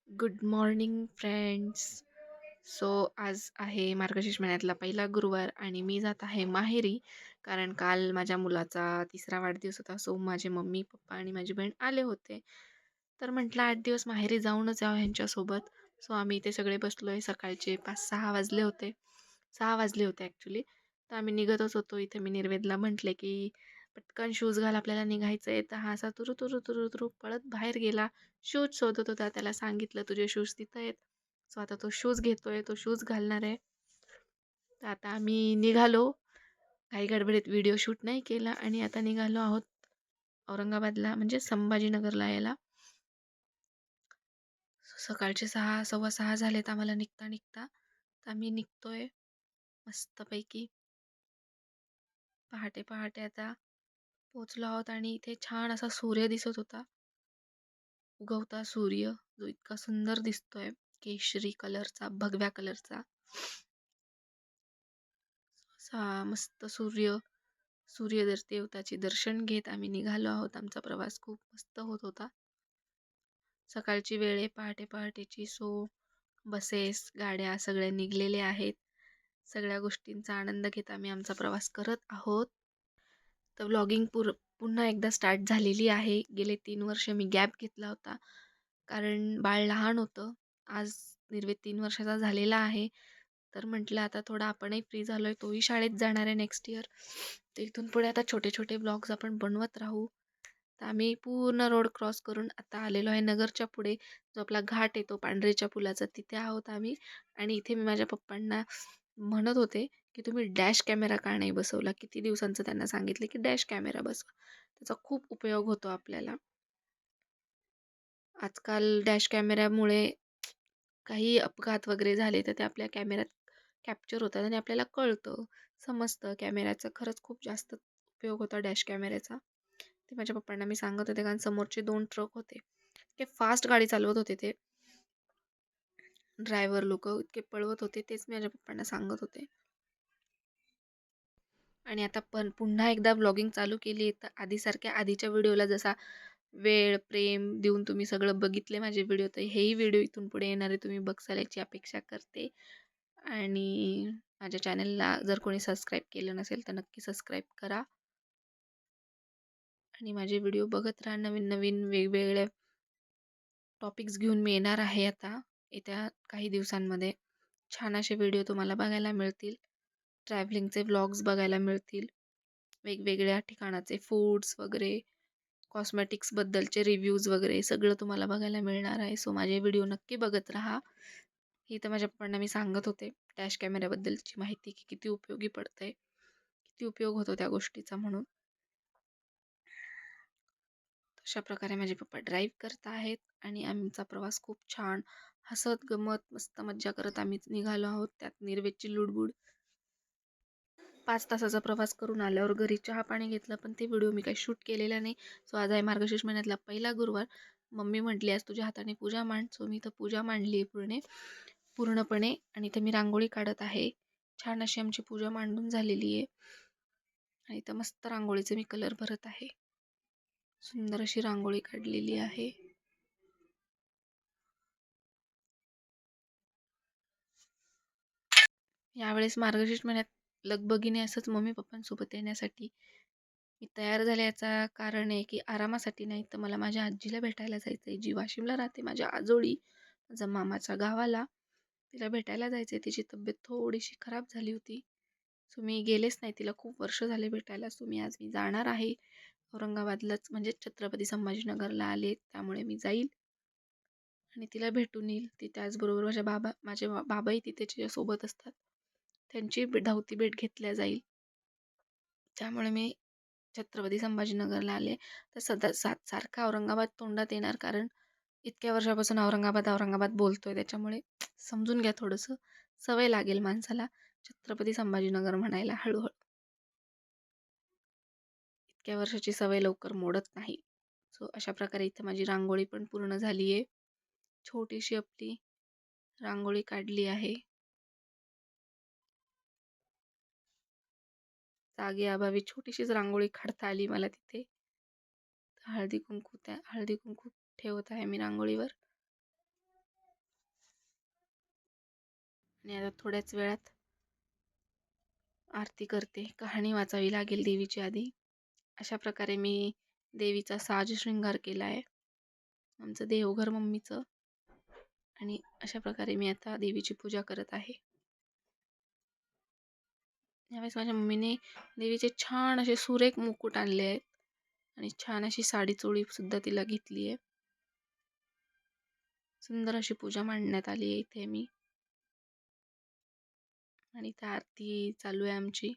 Good morning friends. So आज आहे मार्गशीर्ष महिन्यातला पहिला गुरुवार आणि मी जात आहे माहेरी. कारण काल माझ्या मुलाचा तिसरा वाढदिवस होता. सो माझे मम्मी पप्पा आणि माझी बहीण आले होते. तर म्हटलं 8 दिवस माहेरी जाऊनच यावं ह्यांच्यासोबत. सो आम्ही इथे सगळे बसलो आहे. सकाळचे 5-6 वाजले होते. 6 वाजले होते ॲक्च्युली. तर आम्ही निघतच होतो. इथे मी निर्वेदला म्हटले की पटकन शूज घाल, आपल्याला निघायचं आहे. तर हा असा तुरु तुरु तुरु तुरु पळत बाहेर गेला. शूज शोधत होता. त्याला सांगितलं तुझे शूज तिथं आहेत. सो आता तो शूज घेतोय, तो शूज घालणार आहे. तर आता आम्ही निघालो. काही गडबडीत व्हिडिओ शूट नाही केला आणि आता निघालो आहोत औरंगाबादला, म्हणजे संभाजीनगरला यायला. सकाळचे 6 सव्वा 6 झालेत आम्हाला निघता निघता. तर आम्ही निघतोय मस्तपैकी. पहाटे पहाटे आता पोचलो आहोत आणि इथे छान असा सूर्य दिसत होता. उगवता सूर्य जो इतका सुंदर दिसतोय, केशरी कलरचा, भगव्या कलरचा. असा मस्त सूर्य देवताचे दर्शन घेत आम्ही निघालो आहोत. आमचा प्रवास खूप मस्त होत होता. सकाळची वेळ आहे, पहाटे पहाटेची. सो बसेस, गाड्या सगळे निघलेले आहेत. सगळ्या गोष्टींचा आनंद घेत आम्ही आमचा प्रवास करत आहोत. तर व्लॉगिंग पुन्हा एकदा स्टार्ट झालेली आहे. गेले 3 वर्ष मी गॅप घेतला होता. कारण बाळ लहान होतं. आज निर्वेद 3 वर्षाचा झालेला आहे. तर म्हटलं आता थोडा आपणही फ्री झालोय. तोही शाळेत जाणार आहे नेक्स्ट इयर. तर इथून पुढे आता छोटे छोटे ब्लॉग्स आपण बनवत राहू. तर आम्ही पूर्ण रोड क्रॉस करून आता आलेलो आहे नगरच्या पुढे. जो आपला घाट आहे तो पांढरेच्या पुलाचा, तिथे आहोत आम्ही. आणि इथे मी माझ्या पप्पांना म्हणत होते की तुम्ही डॅश कॅमेरा का नाही बसवला. किती दिवसांचं त्यांना सांगितलं की डॅश कॅमेरा बसवा, त्याचा खूप उपयोग होतो आपल्याला. आजकाल डॅश कॅमेऱ्यामुळे काही अपघात वगैरे झाले तर ते आपल्या कॅमेऱ्यात कॅप्चर होतात आणि आपल्याला कळतं, समजतं. कॅमेऱ्याचा खरंच खूप जास्त उपयोग होता डॅश कॅमेऱ्याचा. ते माझ्या पप्पांना मी सांगत होते, कारण समोरचे 2 ट्रक होते. ते फास्ट गाडी चालवत होते. ते ड्रायव्हर लोक इतके पळवत होते. तेच मी माझ्या पप्पांना सांगत होते. आणि आता पण पुन्हा एकदा व्लॉगिंग चालू केली आहे. तर आधीसारख्या आधीच्या व्हिडिओला जसा वेळ, प्रेम देऊन तुम्ही सगळं बघितले माझे व्हिडिओ, तर हेही व्हिडिओ इथून पुढे येणारे तुम्ही बघसाल याची अपेक्षा करते. आणि माझ्या चॅनलला जर कोणी सबस्क्राईब केलं नसेल तर नक्की सबस्क्राईब करा. आणि माझे व्हिडिओ बघत राहा. नवीन नवीन वेगवेगळ्या टॉपिक्स घेऊन मी येणार आहे आता येत्या काही दिवसांमध्ये. छान असे व्हिडिओ तुम्हाला बघायला मिळतील. ट्रॅव्हलिंगचे व्लॉग्स बघायला मिळतील. वेगवेगळ्या ठिकाणाचे फूड्स वगैरे, कॉस्मेटिक्सबद्दलचे रिव्ह्यूज वगैरे सगळं तुम्हाला बघायला मिळणार आहे. सो माझे व्हिडिओ नक्की बघत राहा. ही तर माझ्या पप्पांना मी सांगत होते डॅश कॅमेऱ्याबद्दलची माहिती, की किती उपयोगी पडते, किती उपयोग होतो त्या गोष्टीचा म्हणून. अशा प्रकारे माझे पप्पा ड्राईव्ह करत आहेत आणि आमचा प्रवास खूप छान हसत गमत मस्त मज्जा करत आम्ही निघालो आहोत. त्यात निर्वेदची लुडबुड. 5 तासाचा प्रवास करून आल्यावर घरी चहा पाणी घेतलं, पण ते व्हिडिओ मी काही शूट केलेला नाही. सो आज आहे मार्गशीर्ष महिन्यातला पहिला गुरुवार. मम्मी म्हटली आज तुझ्या हाताने पूजा मांड. सो मी इथं पूजा मांडली आहे पूर्णपणे. आणि इथं मी रांगोळी काढत आहे. छान अशी आमची पूजा मांडून झालेली आहे. आणि इथं मस्त रांगोळीचे मी कलर भरत आहे. सुंदर अशी रांगोळी काढलेली आहे. यावेळेस मार्गशीर्ष महिन्यात लगबगीने असंच मम्मी पप्पांसोबत येण्यासाठी मी तयार झाले. याचा कारण आहे की आरामासाठी नाही, तर मला माझ्या आजीला भेटायला जायचं आहे, जी वाशिमला राहते, माझ्या आजोळी, माझ्या मामाच्या गावाला. तिला भेटायला जायचं आहे. तिची तब्येत थोडीशी खराब झाली होती. सो मी गेलेच नाही, तिला खूप वर्ष झाले भेटायला. सो मी जाणार आहे औरंगाबादलाच, म्हणजे छत्रपती संभाजीनगरला आले त्यामुळे मी जाईल आणि तिला भेटून येईल. ती त्याचबरोबर माझे बाबाही तिथे तिच्यासोबत असतात. त्यांची धावती भेट घेतल्या जाईल. त्यामुळे मी छत्रपती संभाजीनगरला आले. तर सारखा औरंगाबाद तोंडात येणार, कारण इतक्या वर्षापासून औरंगाबाद औरंगाबाद बोलतोय. त्याच्यामुळे समजून घ्या थोडंसं. सवय लागेल माणसाला छत्रपती संभाजीनगर म्हणायला हळूहळू. इतक्या वर्षाची सवय लवकर मोडत नाही. सो अशा प्रकारे इथं माझी रांगोळी पण पूर्ण झाली आहे. छोटीशी आपली रांगोळी काढली आहे. जागेअभावी छोटीशीच रांगोळी काढता आली मला तिथे. हळदी कुंकू ठेवत आहे मी रांगोळीवर. आणि आता थोड्याच वेळात आरती करते. कहाणी वाचावी लागेल देवीची आधी. अशा प्रकारे मी देवीचा साज शृंगार केला आहे, आमचं देवघर मम्मीचं. आणि अशा प्रकारे मी आता देवीची पूजा करत आहे. यावेळेस माझ्या मम्मीने देवीचे छान असे सुरेख मुकुट आणले आहेत आणि छान अशी साडी चोळी सुद्धा तिला घेतली आहे. सुंदर अशी पूजा मांडण्यात आली आहे इथे मी. आणि त्या आरती चालू आहे आमची.